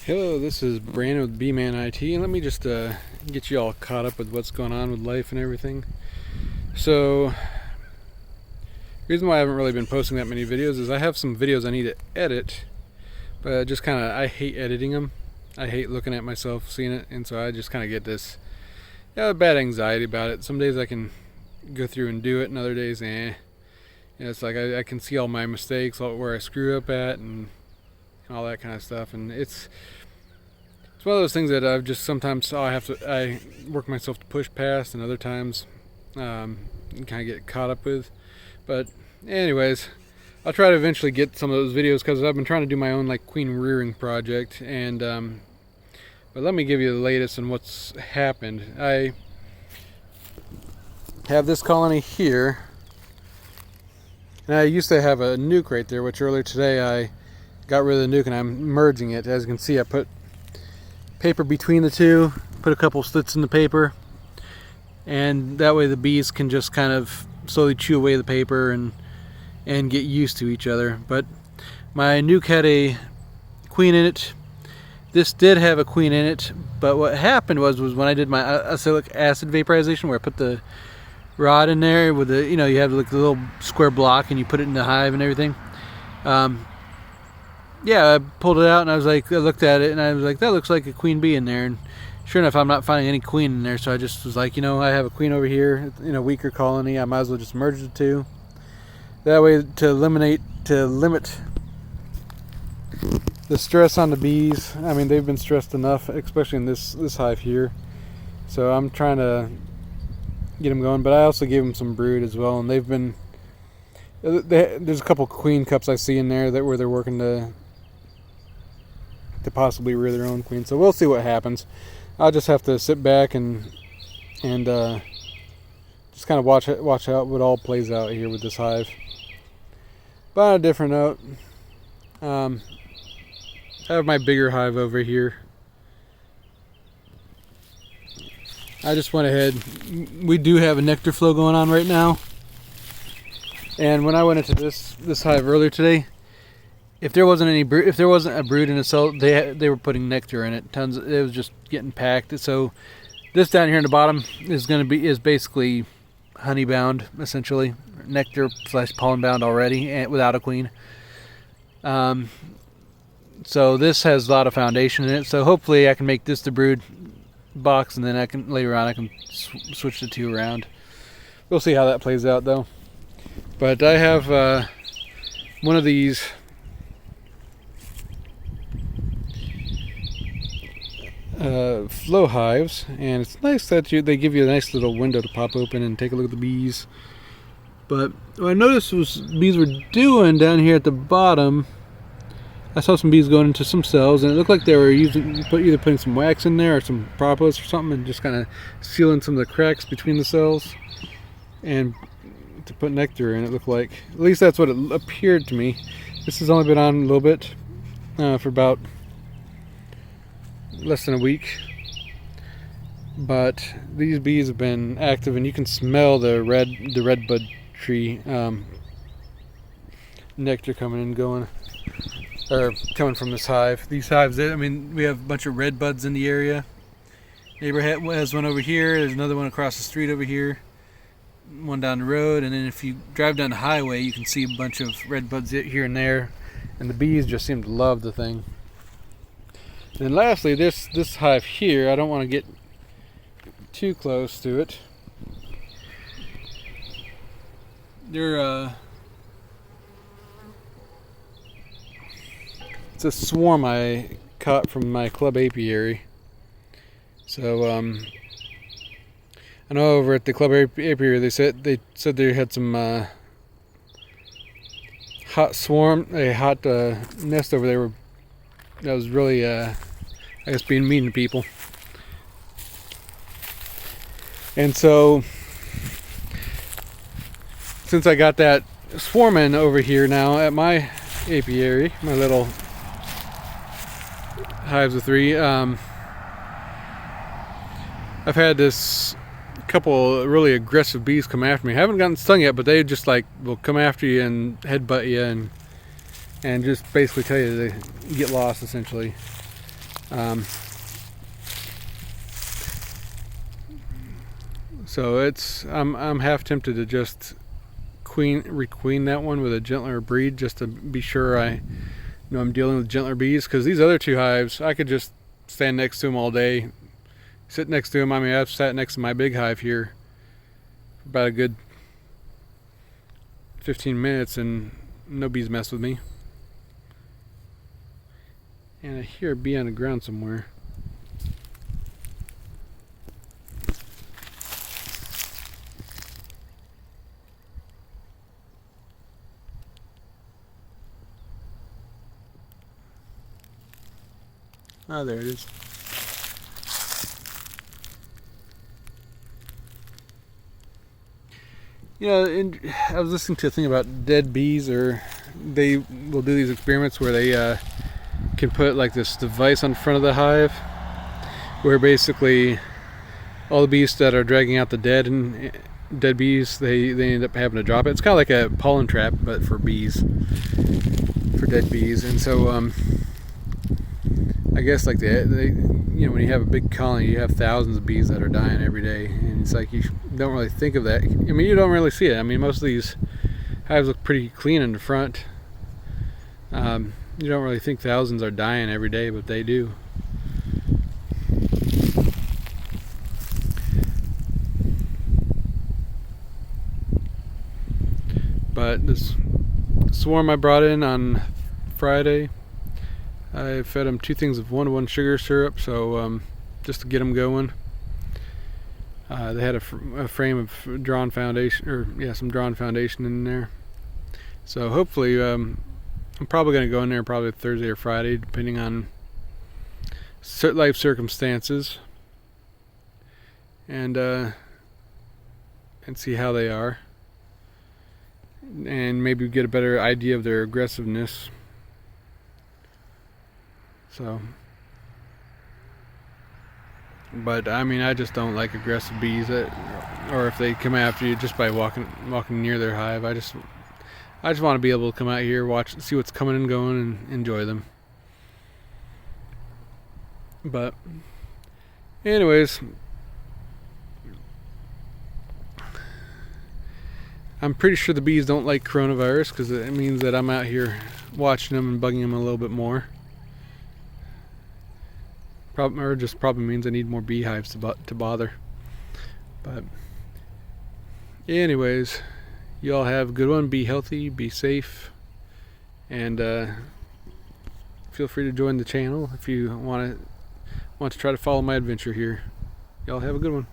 Hello, this is Brandon with B-Man IT, and let me just get you all caught up with what's going on with life and everything. So, the reason why I haven't really been posting that many videos is I have some videos I need to edit, but just kind of, I hate editing them. I hate looking at myself, seeing it, and so I just kind of get this bad anxiety about it. Some days I can go through and do it, and other days, it's like I can see all my mistakes, where I screw up at, and all that kind of stuff, and it's one of those things that I've just sometimes I work myself to push past, and other times kind of get caught up with. But anyways, I'll try to eventually get some of those videos because I've been trying to do my own queen rearing project, and but let me give you the latest on what's happened. I have this colony here, and I used to have a nuke right there, which earlier today I got rid of the nuke and I'm merging it. As you can see, I put paper between the two, put a couple slits in the paper, and that way the bees can just kind of slowly chew away the paper and get used to each other. But my nuke had a queen in it. This did have a queen in it, but what happened was when I did my acylic acid vaporization, where I put the rod in there with the, you have the little square block and you put it in the hive and everything. I pulled it out and I looked at it and I was like, that looks like a queen bee in there. And sure enough, I'm not finding any queen in there. So I just was like, I have a queen over here in a weaker colony. I might as well just merge the two. That way, to limit the stress on the bees. I mean, they've been stressed enough, especially in this hive here. So I'm trying to get them going, but I also gave them some brood as well, and there's a couple queen cups I see in there where they're working to possibly rear their own queen. So we'll see what happens. I'll just have to sit back and just kind of watch out what all plays out here with this hive. But on a different note, I have my bigger hive over here. I just went ahead. We do have a nectar flow going on right now. And when I went into this hive earlier today, if there wasn't a brood in a cell, they were putting nectar in it. Tons. It was just getting packed. So this down here in the bottom is basically honey bound, essentially nectar / pollen bound already, and without a queen. So this has a lot of foundation in it. So hopefully I can make this the brood box, and then later on I can switch the two around. We'll see how that plays out though. But I have one of these flow hives, and it's nice that they give you a nice little window to pop open and take a look at the bees. But what I noticed bees were doing down here at the bottom, I saw some bees going into some cells, and it looked like they were either putting some wax in there or some propolis or something, and just kind of sealing some of the cracks between the cells and to put nectar in. It looked like, at least that's what it appeared to me. This has only been on a little bit, for about less than a week, but these bees have been active, and you can smell the red bud tree nectar coming and going, or coming from this hive. These hives, we have a bunch of red buds in the area. Neighbor has one over here. There's another one across the street over here, one down the road, and then if you drive down the highway, you can see a bunch of red buds here and there, and the bees just seem to love the thing. And then lastly, this hive here, I don't want to get too close to it. It's a swarm I caught from my club apiary. So I know over at the club apiary they said they had some hot nest over there that was really I guess being mean to people. And so since I got that swarming over here now at my apiary, my little hives of 3, I've had this couple really aggressive bees come after me. I haven't gotten stung yet, but they just will come after you and headbutt you and and just basically tell you to get lost, essentially. So I'm half tempted to just requeen that one with a gentler breed, just to be sure I'm dealing with gentler bees, because these other two hives, I could just stand next to them all day, sit next to them. I mean, I've sat next to my big hive here for about a good 15 minutes and no bees mess with me. And I hear a bee on the ground somewhere. Oh, there it is. And I was listening to a thing about dead bees, or they will do these experiments where they can put like this device on front of the hive, where basically all the bees that are dragging out the dead bees, they end up having to drop it. It's kind of like a pollen trap, but for bees, for dead bees. And so I guess like when you have a big colony, you have thousands of bees that are dying every day, and it's like you don't really think of that. I mean, you don't really see it. I mean, most of these hives look pretty clean in the front. You don't really think thousands are dying every day, but they do. But this swarm I brought in on Friday, I fed them 2 things of 1-to-1 sugar syrup, so just to get them going. They had a frame of drawn foundation, some drawn foundation in there. So hopefully, I'm probably going to go in there probably Thursday or Friday, depending on life circumstances, and see how they are, and maybe get a better idea of their aggressiveness. So, but I mean, I just don't like aggressive bees, or if they come after you just by walking near their hive. I just want to be able to come out here, watch, see what's coming and going, and enjoy them. But anyways, I'm pretty sure the bees don't like coronavirus, because it means that I'm out here watching them and bugging them a little bit more. Probably means I need more beehives to bother. But anyways, you all have a good one. Be healthy, be safe, and feel free to join the channel if you want to try to follow my adventure here. Y'all have a good one.